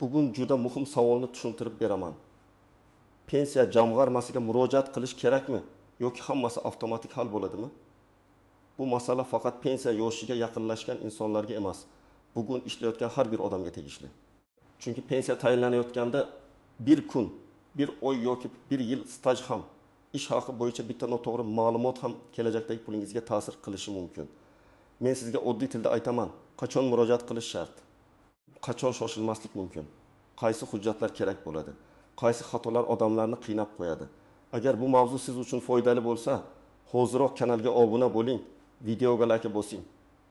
Bugun juda muhim savolni tushuntirib beraman. Pensiya jamg'armasiga murojaat qilish kerakmi yoki hammasi avtomatik hal bo'ladimi? Bu masala faqat pensiya yoshiga yaqinlashgan insonlarga emas, bugun ishlayotgan har bir odamga tegishli. Chunki pensiya tayinlanayotganda bir kun, bir oy yoki bir yil staj ham, ish haqi bo'yicha bitta noto'g'ri ma'lumot ham kelajakdagi pulingizga ta'sir qilishi mumkin. Men sizga oddiy tilda aytaman, qachon murojaat qilish shart? Qachon shoshilmaslik mumkin? Qaysi hujjatlar kerak bo'ladi? Qaysi xatolar odamlarni qiynab qo'yadi? Agar bu mavzu siz uchun foydali bo'lsa, hozirroq kanalga obuna bo'ling, videoga like bosing.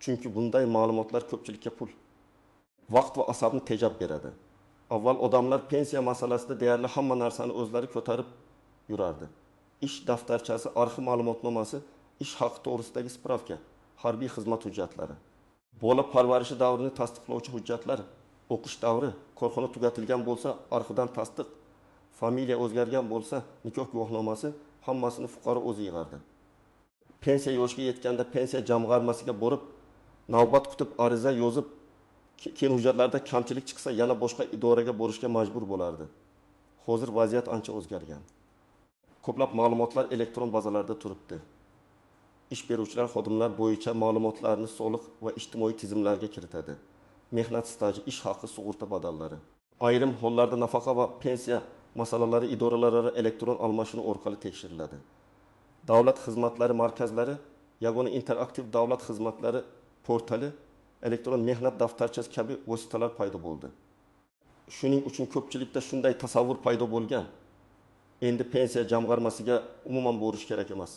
Chunki bunday ma'lumotlar ko'pchilikka pul, vaqt va asabni tejab beradi. Avval odamlar pensiya masalasida deyarli hamma narsani o'zlari ko'tarib yurardi. Ish daftarchasi, arxiv ma'lumotnomasi, ish haqi to'g'risidagi spravka, harbiy xizmat hujjatlari, bola parvarishi davrini tasdiqlovchi hujjatlar, o'qish davri, korxona tugatilgan bo'lsa, arxivdan tasdiq, familiya o'zgargan bo'lsa, nikoh guvohnomasi, hammasini fuqaro o'zi yig'ardi. Pensiya yoshiga yetganda pensiya jamg'armasiga borib, navbat kutib, ariza yozib, keyin hujjatlarda kamchilik chiqsa, yana boshqa idoraga borishga majbur bo'lardi. Hozir vaziyat ancha o'zgargan. Ko'plab ma'lumotlar elektron bazalarda turibdi. Ish beruvchilar xodimlar bo'yicha ma'lumotlarni soliq va ijtimoiy tizimlarga kiritadi. Mehnat staji, ish haqi, sug'urta badallari. Ayrim hollarda nafaqa va pensiya masalalari idoralararo elektron almashinuv orqali tekshiriladi. Davlat xizmatlari markazlari, yagona interaktiv davlat xizmatlari portali, elektron mehnat daftarchasi kabi vositalar paydo bo'ldi. Shuning uchun ko'pchilikda shunday tasavvur paydo bo'lgan. Endi pensiya jamg'armasiga umuman borish kerak emas.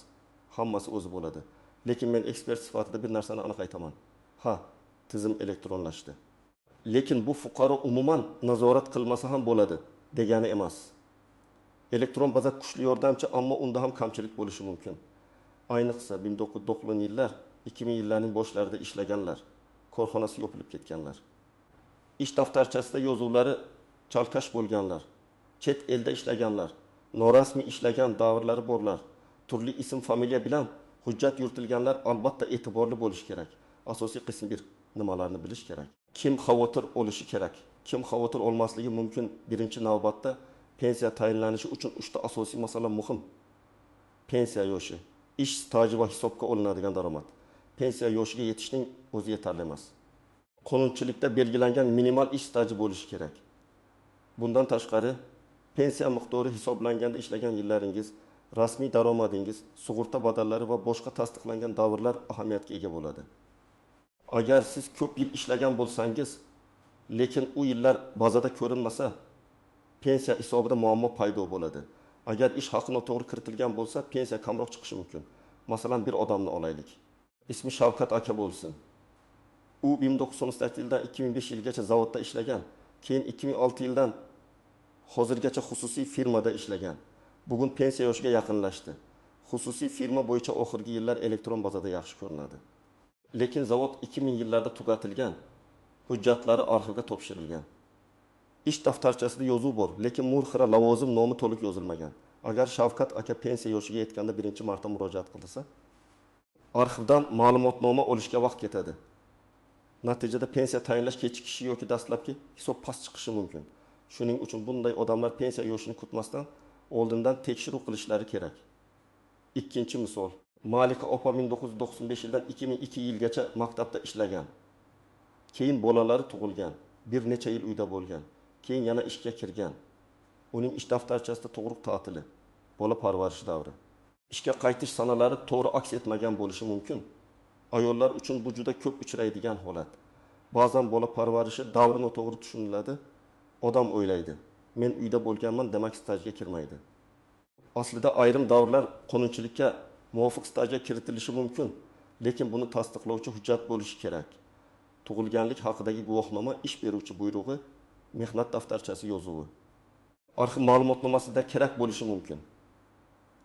Hammasi o'zi bo'ladi. Lekin men ekspert sifatida bir narsani aniq aytaman. Ha, tizim elektronlashdi. Lekin bu fuqaro umuman nazorat qilmasa ham bo'ladi degani emas. Elektron baza kuchli yordamchi, ammo unda ham kamchilik bo'lishi mumkin. Ayniqsa 1990 yillar, 2000 yillarning boshlarida ishlaganlar, korxonasi yopilib ketganlar. Ish daftarchasida yozuvlari chalkash bo'lganlar, chet elda ishlaganlar, norasmiy ishlagan davrlari borlar, turli ism familiya bilan hujjat yuritilganlar albatta e'tiborli bo'lish kerak. Asosiy qism 1 nimalarni bilish kerak. Kim xavotir olishi kerak? Kim xavotir olmasligi mumkin? Birinchi navbatda pensiya tayinlanishi uchun 3 ta asosiy masala muhim. Pensiya yoshi, ish staji va hisobga olinadigan daromad. Pensiya yoshiga yetishning o'zi yetarli emas. Qonunchilikda belgilangan minimal ish staji bo'lishi kerak. Bundan tashqari, pensiya miqdori hisoblanganda ishlagan yillaringiz, rasmiy daromadingiz, sug'urta badallari va boshqa tasdiqlangan davrlar ahamiyatga ega bo'ladi. Agar siz ko'p yil ishlagan bo'lsangiz, lekin u yillar bazada ko'rinmasa, pensiya hisobida muammo paydo bo'ladi. Agar ish haqi noto'g'ri kiritilgan bo'lsa, pensiya kamroq chiqishi mumkin. Masalan, bir odamni olaylik. Ismi Shavkat aka bo'lsin. U 1998 yildan 2005 yilgacha zavodda ishlagan. Keyin 2006 yildan hozirgacha xususiy firmada ishlagan. Bugun pensiya yoshiga yaqinlashdi. Xususiy firma bo'yicha oxirgi yillar elektron bazada yaxshi ko'rinadi. Lekin zavod 2000 yillarda tugatilgan, hujjatlari arxivga topshirilgan. Ish daftarchasida yozuv bor, lekin murxira lavozim nomi to'liq yozilmagan. Agar Shavkat aka pensiya yoshiga yetganda birinchi marta murojaat qilsa, arxivdan ma'lumotnoma olishga vaqt ketadi. Natijada pensiya tayinlash kechikishi yoki dastlabki hisob past chiqishi mumkin. Shuning uchun bunday odamlar pensiya yoshini kutmasdan oldindan tekshiruv qilishlari kerak. Ikkinchi misol, Malika opa 1995 yildan 2002 yilgacha maktabda ishlagan. Keyin bolalari tug'ilgan, bir necha yil uyda bo'lgan. Keyin yana ishga kirgan. Uning ish daftarchasida tug'ruq ta'tili, bola parvarishi davri. Ishga qaytish sanalari to'g'ri aks etmagan bo'lishi mumkin. Ayollar uchun bu juda ko'p uchraydigan holat. Ba'zan bola parvarishi davri noto'g'ri tushuniladi. Odam o'ylaydi, men uyda bo'lganman, demak stajga kirmaydi. Aslida ayrim davrlar qonunchilikka muvofiq stajga kiritilishi mumkin, lekin buni tasdiqlovchi hujjat bo'lishi kerak. Tug'ilganlik haqidagi guvohnoma, ish beruvchi buyrug'i, mehnat daftarchasi yozuvi. Arxiv ma'lumotnomasida kerak bo'lishi mumkin.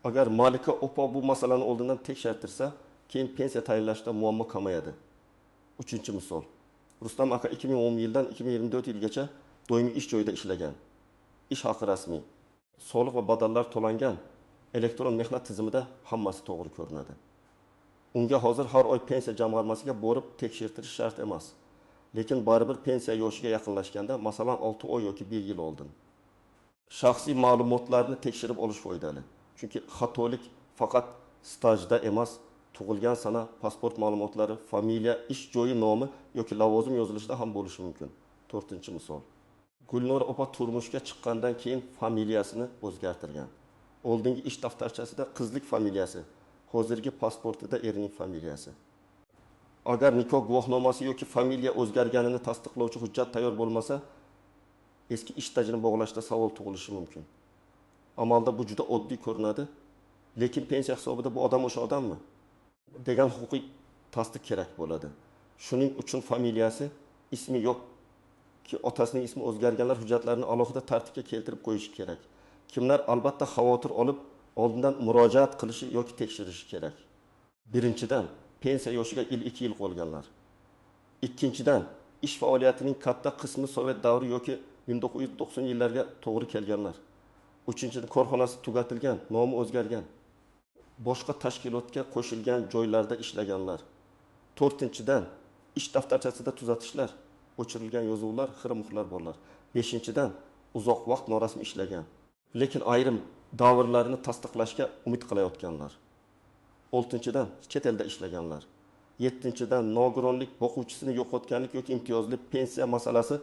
Agar Malika opa bu masalani oldindan tekshirtirsa, keyin pensiya tayinlashda muammo kamayadi. Uchinchi misol. Rustam aka 2010 yildan 2024 yilgacha doimiy ish joyida ishlagan. Ish haqi rasmiy, soliq va badallar to'langan, elektron mehnat tizimida hammasi to'g'ri ko'rinadi. Unga hozir har oy pensiya jamg'armasiga borib tekshirtirish shart emas. Lekin baribir pensiya yoshiga yaqinlashganda, masalan 6 oy yoki 1 yil oldin shaxsiy ma'lumotlarni tekshirib olish foydali. Chunki xatolik faqat stajda emas, tug'ilgan sana, pasport ma'lumotlari, familiya, ish joyi nomi yoki lavozim yozilishida ham bo'lishi mumkin. 4-misol. Gulnor opa turmushga chiqqandan keyin familiyasini o'zgartirgan. Oldingi ish daftarchasida qizlik familiyasi, hozirgi pasportida erining familiyasi. Agar nikoh guvohnomasi yoki familiya o'zgarganini tasdiqlovchi hujjat tayyor bo'lmasa, eski ish stajini bog'lashda savol tug'ilishi mumkin. Amalda bu juda oddiy ko'rinadi, lekin pensiya hisobida bu odam o'sha odammi degan huquqiy tasdiq kerak bo'ladi. Shuning uchun familiyasi, ismi yoki otasining ismi o'zgarganlar hujjatlarini alohida tartibga keltirib qo'yish kerak. Kimlar albatta xavotir olib, oldindan murojaat qilishi yoki tekshirishi kerak. Birinchidan, pensiya yoshiga 2 yil qolganlar. Ikkinchidan, ish faoliyatining katta qismi Sovet davri yoki 1990 yillarga to'g'ri kelganlar. Uchinchidan, korxonasi tugatilgan, nomi o'zgargan, boshqa tashkilotga qo'shilgan joylarda ishlaganlar. To'rtinchidan, ish daftarchasida tuzatishlar, o'chirilgan yozuvlar, xira-muxlar borlar. Beshinchidan, uzoq vaqt norasmiy ishlagan, lekin ayrim davrlarini tasdiqlashga umid qilayotganlar. Oltinchidan, chet elda ishlaganlar. Yettinchidan, nogironlik, boquvchisini yo'qotganlik yoki imtiyozli pensiya masalasi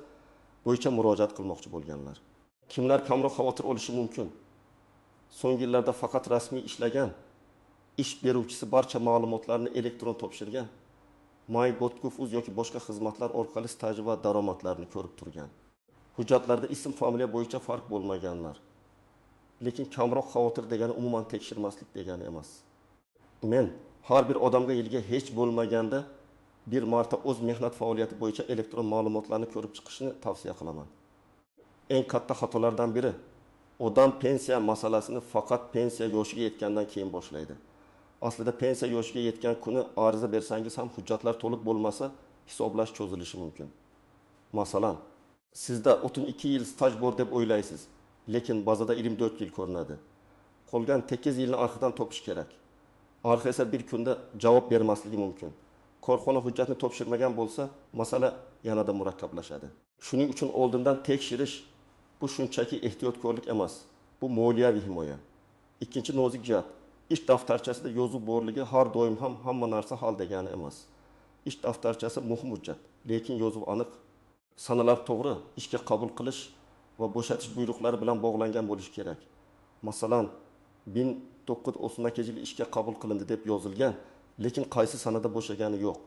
bo'yicha murojaat qilmoqchi bo'lganlar. Kimlar kamroq xavotir olishi mumkin? So'nggi yillarda faqat rasmiy ishlagan, ish beruvchisi barcha ma'lumotlarni elektron topshirgan, My.gov.uz yoki boshqa xizmatlar orqali staji va daromadlarini ko'rib turgan. Hujjatlarda ism, familiya bo'yicha farq bo'lmaganlar. Lekin kamroq xavotir degani umuman tekshirmaslik degani emas. Men har bir odamga yilga hech bo'lmaganda bir marta o'z mehnat faoliyati bo'yicha elektron ma'lumotlarni ko'rib chiqishni tavsiya qilaman. Eng katta xatolardan biri, odam pensiya masalasini faqat pensiya yoshiga yetgandan keyin boshlaydi. Aslida pensiya yoshiga yetgan kuni ariza bersangiz ham hujjatlar to'liq bo'lmasa, hisoblash cho'zilishi mumkin. Masalan, sizda 32 yil staj bor deb o'ylaysiz, lekin bazada 24 yil ko'rinadi. Qolgan 8 yilni arxidan topish kerak. Arxi esa bir kunda javob bermasligi mumkin. Korxona hujjatni topshirmagan bo'lsa, masala yanada murakkablashadi. Shuning uchun oldindan tekshirish bu shunchaki ehtiyotkorlik emas, bu moliyaviy himoya. Ikkinchi nozik jihat, ish daftarchasida yozuv borligi har doim ham hamma narsa hal degani emas. Ish daftarchasi muhim hujjat, lekin yozuv aniq, sanalar to'g'ri, ishga qabul qilish va bo'shatish buyruqlari bilan bog'langan bo'lishi kerak. Masalan, 1992 yil ishga qabul qilindi deb yozilgan, lekin qaysi sanada bo'shagani yo'q.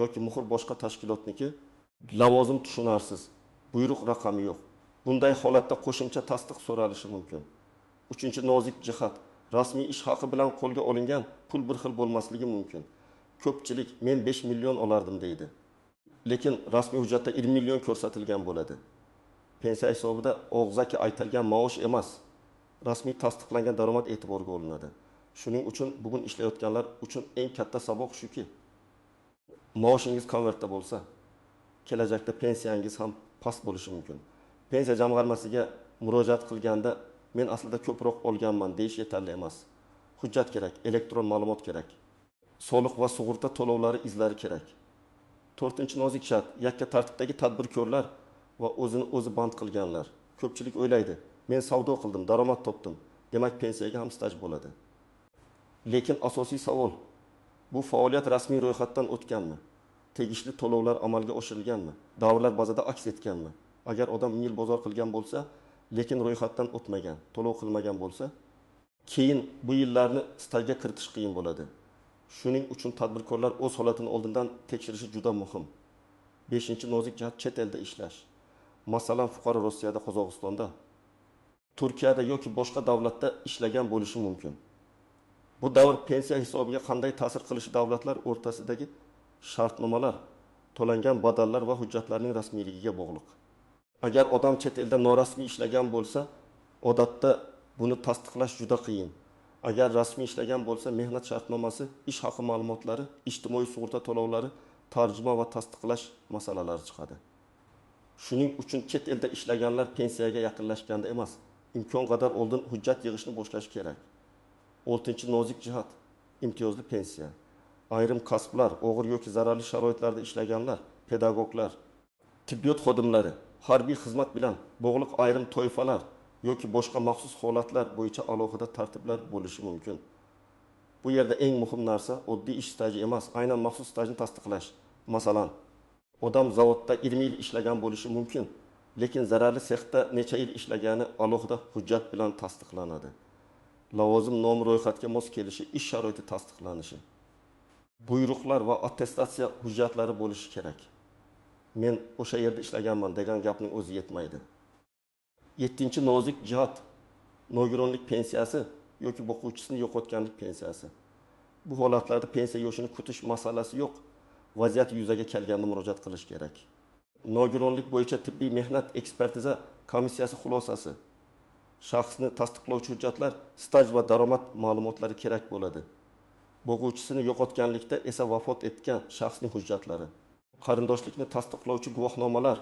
Yoki muhr boshqa tashkilotniki, lavozim tushunarsiz, buyruq raqami yo'q. Bunday holatda qo'shimcha tasdiq so'ralishi mumkin. Uchinchi nozik jihat, rasmiy ish haqi bilan qo'lga olingan pul bir xil bo'lmasligi mumkin. Ko'pchilik men 5 million olardim deydi. Lekin rasmiy hujjatda 20 million ko'rsatilgan bo'ladi. Pensiya hisobida og'zaki aytilgan maosh emas, rasmiy tasdiqlangan daromad e'tiborga olinadi. Shuning uchun bugun ishlayotganlar uchun eng katta saboq shuki, maoshingiz konvertda bo'lsa, kelajakda pensiyangiz ham past bo'lishi mumkin. Pensiya jamg'armasiga murojaat qilganda men aslida ko'proq olganman deyish yetarli emas. Hujjat kerak, elektron ma'lumot kerak. Soliq va sug'urta to'lovlari izlari kerak. 4-nozik shart, yakka tartibdagi tadbirkorlar va o'zini o'zi band qilganlar. Ko'pchilik o'ylaydi, men savdo qildim, daromad topdim, demak pensiyaga ham staj bo'ladi. Lekin asosiy savol, bu faoliyat rasmiy ro'yxatdan o'tganmi? Tegishli to'lovlar amalga oshirilganmi? Davrlar bazada aks etganmi? Agar odam yil bozor qilgan bo'lsa, lekin ro'yxatdan o'tmagan, to'lov qilmagan bo'lsa, keyin bu yillarni stajga kiritish qiyin bo'ladi. Shuning uchun tadbirkorlar o'z holatini oldindan tekshirishi juda muhim. 5-nozik jihat, chet elda ishlash. Masalan, fuqaro Rossiyada, Qozog'istonda, Turkiyada yoki boshqa davlatda ishlagan bo'lishi mumkin. Bu davr pensiya hisobiga qanday ta'sir qilishi davlatlar o'rtasidagi shartnomalar, to'langan badallar va hujjatlarning rasmiyligiga bog'liq. Agar odam chet elda norasmiy ishlagan bo'lsa, odatda buni tasdiqlash juda qiyin. Agar rasmiy ishlagan bo'lsa, mehnat shartnomasi, ish haqi ma'lumotlari, ijtimoiy sug'urta to'lovlari, tarjima va tasdiqlash masalalari chiqadi. Shuning uchun chet elda ishlaganlar pensiyaga yaqinlashganda emas, imkon qadar oldin hujjat yig'ishni boshlash kerak. 6-nozik jihat, imtiyozli pensiya. Ayrim kasblar, og'ir yoki zararli sharoitlarda ishlaganlar, pedagoglar, tibbiyot xodimlari harbiy xizmat bilan bog'liq ayrim toifalar yoki boshqa maxsus holatlar bo'yicha alohida tartiblar bo'lishi mumkin. Bu yerda eng muhim narsa oddiy ish staji emas, aynan maxsus stajni tasdiqlash. Masalan, odam zavodda 20 yil ishlagan bo'lishi mumkin, lekin zararli sexda necha yil ishlagani alohida hujjat bilan tasdiqlanadi. Lavozim nomi ro'yxatga mos kelishi, ish sharoiti tasdiqlanishi, buyruqlar va attestatsiya hujjatlari bo'lishi kerak. Men o'sha yerda ishlaganman degan gapning o'zi yetmaydi. 7-chi nozik jihat nogironlik pensiyasi yoki o'quvchisini yo'qotganlik pensiyasi. Bu holatlarda pensiya yoshini kutish masalasi yo'q. Vaziyat yuzaga kelganda murojaat qilish kerak. Nogironlik bo'yicha tibbiy mehnat ekspertiza komissiyasi xulosasi. Shaxsni tasdiqlovchi hujjatlar, staj va daromad ma'lumotlari kerak bo'ladi. O'quvchisini yo'qotganlikda esa vafot etgan shaxsning hujjatlari. Qarindoshlikni tasdiqlovchi guvohnomalar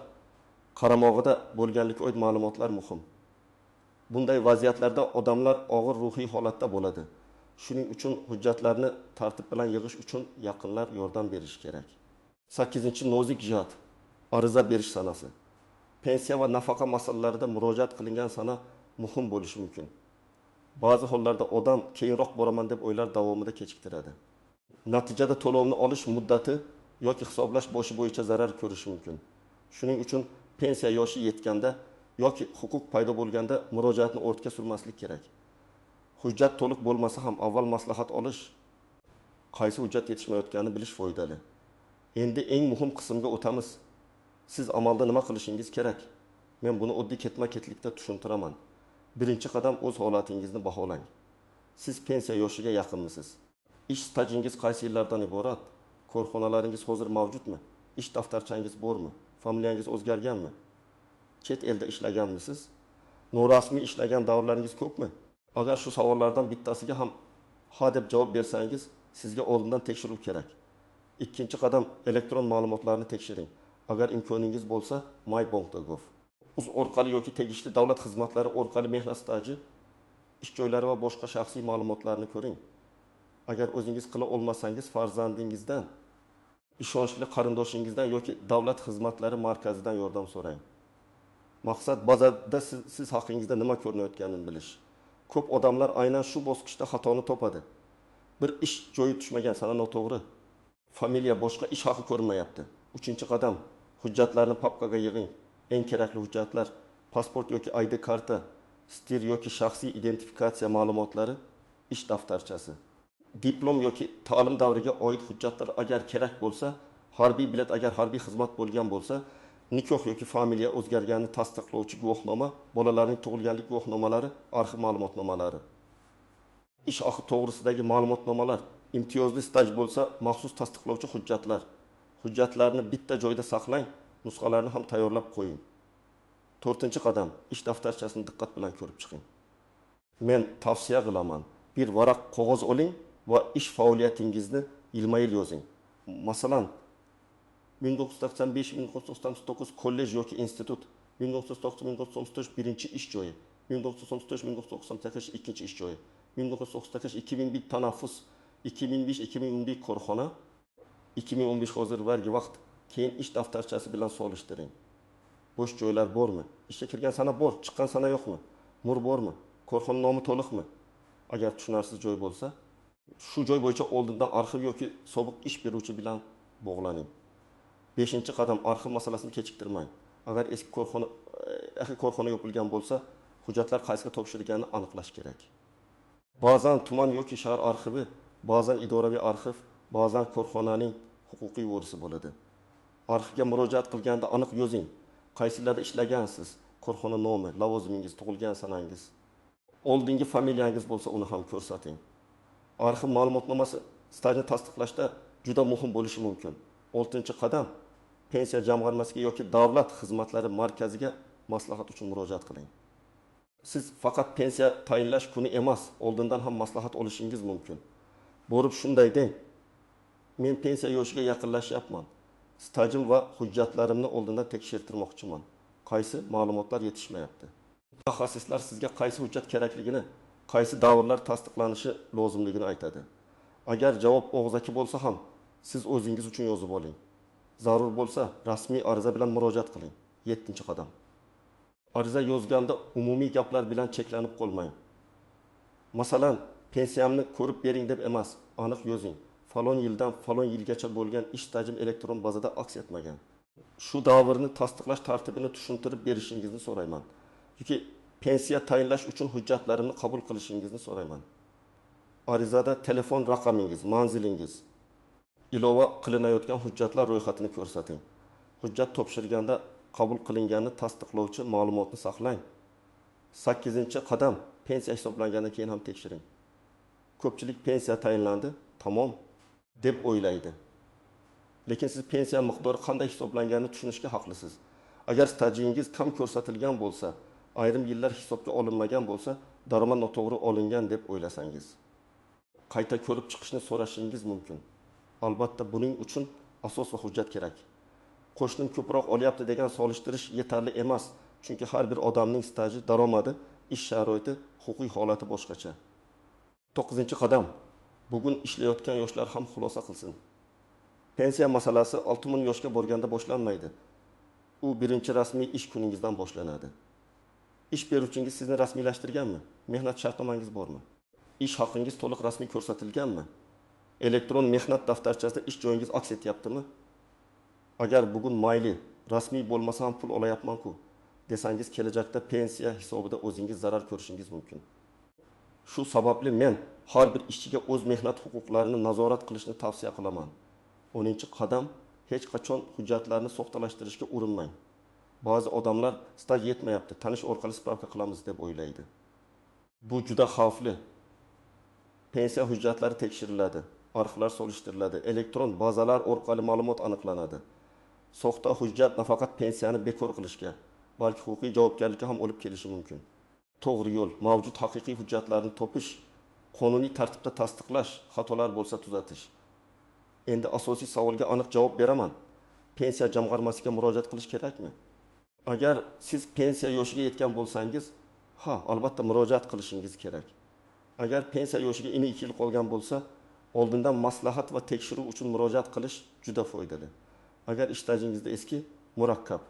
qaramog'ida bo'lganlikka oid ma'lumotlar muhim. Bunday vaziyatlarda odamlar og'ir ruhiy holatda bo'ladi. Shuning uchun hujjatlarni tartib bilan yig'ish uchun yaqinlar yordam berishi kerak. 8-chi nozik jihat ariza berish sanasi. Pensiya va nafaqa masalalarida murojaat qilingan sana muhim bo'lishi mumkin. Ba'zi hollarda odam keyinroq boraman deb o'ylar davomida kechiktiradi. Natijada to'lovni olish muddati yoki hisoblash boshi bo'yicha zarar ko'rishi mumkin. Shuning uchun pensiya yoshi yetganda yoki huquq paydo bo'lganda murojaatni ortga surmaslik kerak. Hujjat to'liq bo'lmasa ham avval maslahat olish, qaysi hujjat yetishmayotganini bilish foydali. Endi eng muhim qismga o'tamiz. Siz amalda nima qilishingiz kerak? Men buni oddiy ketma-ketlikda tushuntiraman. Birinchi qadam o'z holatingizni baholang. Siz pensiya yoshiga yaqinmisiz? Ish stajingiz qaysi yillardan iborat? Korxonalaringiz hozir mavjudmi? Ish daftarchangiz bormi? Familiyangiz o'zgarganmi? Chet elda ishlaganmisiz? Norasmiy ishlagan davrlaringiz ko'pmi? Agar shu savollardan bittasiga ham ha deb javob bersangiz, sizga oldindan tekshiruv kerak. Ikkinchi qadam elektron ma'lumotlarni tekshiring. Agar imkoningiz bo'lsa, my.gov. Uz orqali yoki tegishli davlat xizmatlari orqali mehnat staji, ish joylari va boshqa shaxsiy ma'lumotlarni ko'ring. Agar o'zingiz qila olmasangiz, farzandingizdan, ishonchli qarindoshingizdan yoki davlat xizmatlari markazidan yordam so'rang. Maqsad bazada siz haqingizda nima ko'rinayotganini bilish. Ko'p odamlar aynan shu bosqichda xatoni topadi. Bir ish joyi tushmagan, sana noto'g'ri. Familiya boshqa, ish haqi ko'rinmayapti. 3-qadam hujjatlarni papkaga yig'ing. Eng kerakli hujjatlar: pasport yoki ID karta, stir yoki shaxsiy identifikatsiya ma'lumotlari, ish daftarchasi. Diplom yoki ta'lim davriga oid hujjatlar agar kerak bo'lsa, harbiy bilet agar harbiy xizmat bo'lgan bo'lsa, nikoh yoki familiya o'zgarganini tasdiqlovchi guvohnoma, bolalarning tug'ilganlik guvohnomalari, arxiv ma'lumotnomalari. Ish haqi to'g'risidagi ma'lumotnomalar, imtiyozli staj bo'lsa, maxsus tasdiqlovchi hujjatlar. Hujjatlarni bitta joyda saqlang, nusxalarini ham tayyorlab qo'ying. 4-qadam ish daftarchasini diqqat bilan ko'rib chiqing. Men tavsiya qilaman, bir varaq qog'oz oling va ish faoliyatingizni yilma-yil yozing. Masalan, 1995-1999 kollej yoki institut, 1990-1993 birinchi ish joyi, 1993-1998 ikkinchi ish joyi, 1998-2001 tanaffus, 2005-2011 korxona, 2015 hozir vargi vaqt, keyin ish daftarchasi bilan solishtiring. Bo'sh joylar bormi? Ishga kirgan sana bor, chiqqan sana yo'qmi? Mur bormi? Korxona nomi to'liqmi? Agar tushunarsiz joy bo'lsa, shu joy bo'yicha oldindan arxiv yoki sobiq ish beruvchi bilan bog'laning. 5-qadam arxiv masalasini kechiktirmang. Agar eski korxona yopilgan bo'lsa, hujjatlar qaysiga topshirilganini aniqlash kerak. Ba'zan tuman yoki shahar arxivi, ba'zan idoraviy arxiv, ba'zan korxonaning huquqiy vorisi bo'ladi. Arxivga murojaat qilganda aniq yozing. Qaysilarda ishlagansiz, korxona nomi, lavozimingiz, tug'ilgan sanangiz. Oldingi familiyangiz bo'lsa, uni ham ko'rsating. Arxiv ma'lumotnomasi stajni tasdiqlashda juda muhim bo'lishi mumkin. 6-qadam pensiya jamg'armasiga yoki davlat xizmatlari markaziga maslahat uchun murojaat qiling. Siz faqat pensiya tayinlash kuni emas, oldindan ham maslahat olishingiz mumkin. Borib shunday deng: men pensiya yoshiga yaqinlashyapman. Stajim va hujjatlarimni oldindan tekshirtirmoqchiman. Qaysi ma'lumotlar yetishmayapti? Mutaxassislar sizga qaysi hujjat kerakligini, qaysi davrlar tasdiqlanishi lozimligini aytadi. Agar javob og'zaki bo'lsa ham, siz o'zingiz uchun yozib oling. Zarur bo'lsa, rasmiy ariza bilan murojaat qiling. 7-qadam. Ariza yozganda umumiy gaplar bilan cheklanib qolmang. Masalan, pensiyamni ko'rib bering deb emas, aniq yozing. Falon yildan falon yilgacha bo'lgan ish stajim elektron bazada aks etmagan. Shu davrni tasdiqlash tartibini tushuntirib berishingizni so'rayman. Yoki pensiya tayinlash uchun hujjatlarimni qabul qilishingizni so'rayman. Arizada telefon raqamingiz, manzilingiz, ilova qilinayotgan hujjatlar ro'yxatini ko'rsating. Hujjat topshirganda qabul qilinganini tasdiqlovchi ma'lumotni saqlang. 8-qadam pensiya hisoblangandan keyin ham tekshiring. Ko'pchilik pensiya tayinlandi, tamom deb o'ylaydi. Lekin siz pensiya miqdori qanday hisoblanganini tushunishga haqlisiz. Agar stajingiz kam ko'rsatilgan bo'lsa, ayrim yillar hisobga olinmagan bo'lsa, daromad noto'g'ri olingan deb o'ylasangiz, qayta ko'rib chiqishni so'rashingiz mumkin. Albatta buning uchun asos va hujjat kerak. Qo'shnim ko'proq olyapti degan solishtirish yetarli emas, chunki har bir odamning staji, daromadi, ish sharoiti, huquqiy holati boshqacha. 9-qadam. Bugun ishlayotgan yoshlar ham xulosa qilsin. Pensiya masalasi 6000 yoshga borganda boshlanmaydi. U birinchi rasmiy ish kuningizdan boshlanadi. Ish beruvchingiz sizni rasmiylashtirganmi? Mehnat shartnomangiz bormi? Ish haqingiz to'liq rasmiy ko'rsatilganmi? Elektron mehnat daftarchasida ish joyingiz aks etyaptimi? Agar bugun mayli, rasmiy bo'lmasa ham pul olayapman-ku desangiz, kelajakda pensiya hisobida o'zingiz zarar ko'rishingiz mumkin. Shu sababli men har bir ishchiga o'z mehnat huquqlarini nazorat qilishni tavsiya qilaman. 10-qadam, hech qachon hujjatlarni soxtalashtirishga urinmang. Ba'zi odamlar staj yetmayapti, tanish orqali spravka qilamiz deb o'ylaydi. Bu juda xavfli. Pensiya hujjatlari tekshiriladi, arxivlar solishtiriladi, elektron bazalar orqali ma'lumot aniqlanadi. Soxta hujjat nafaqat pensiyani bekor qilishga, balki huquqiy javobgarlikka ham olib kelishi mumkin. To'g'ri yo'l mavjud haqiqiy hujjatlarni topish, qonuniy tartibda tasdiqlash, xatolar bo'lsa tuzatish. Endi asosiy savolga aniq javob beraman. Pensiya jamg'armasiga murojaat qilish kerakmi? Agar siz pensiya yoshiga yetgan bo'lsangiz, albatta murojaat qilishingiz kerak. Agar pensiya yoshiga 2 yil qolgan bo'lsa, oldindan maslahat va tekshiruv uchun murojaat qilish juda foydali. Agar ish stajingizda eski, murakkab,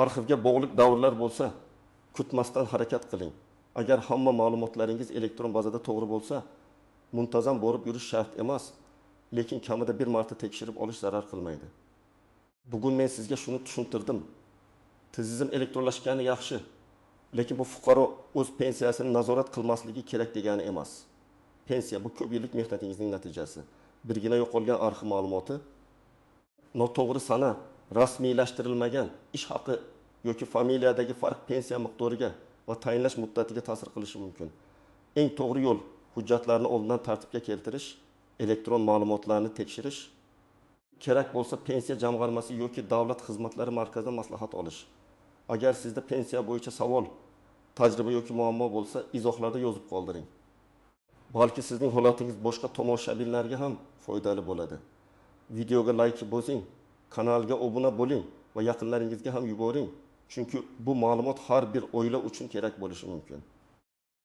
arxivga bog'liq davrlar bo'lsa, kutmasdan harakat qiling. Agar hamma ma'lumotlaringiz elektron bazada to'g'ri bo'lsa, muntazam borib yurish shart emas, lekin kamida bir marta tekshirib olish zarar qilmaydi. Bugun men sizga shuni tushuntirdim. Tizim elektronlashgani yaxshi, lekin bu fuqaro o'z pensiyasini nazorat qilmasligi kerak degani emas. Pensiya bu ko'p yillik mehnatingizning natijasi. Birgina yo'qolgan arxiv ma'lumoti, noto'g'ri sana, rasmiylashtirilmagan ish haqi yoki familiyadagi farq pensiya miqdoriga va tayinlash muddatiga ta'sir qilishi mumkin. Eng to'g'ri yo'l hujjatlarni oldindan tartibga keltirish, elektron ma'lumotlarni tekshirish, kerak bo'lsa pensiya jamg'armasi yoki davlat xizmatlari markazidan maslahat olish. Agar sizda pensiya bo'yicha savol, tajriba yoki muammo bo'lsa, izohlarda yozib qoldiring. Balki sizning holatingiz boshqa tomoshabinlarga ham foydali bo'ladi. Videoga like bosing, kanalga obuna bo'ling va yaqinlaringizga ham yuboring. Chunki bu ma'lumot har bir oila uchun kerak bo'lishi mumkin.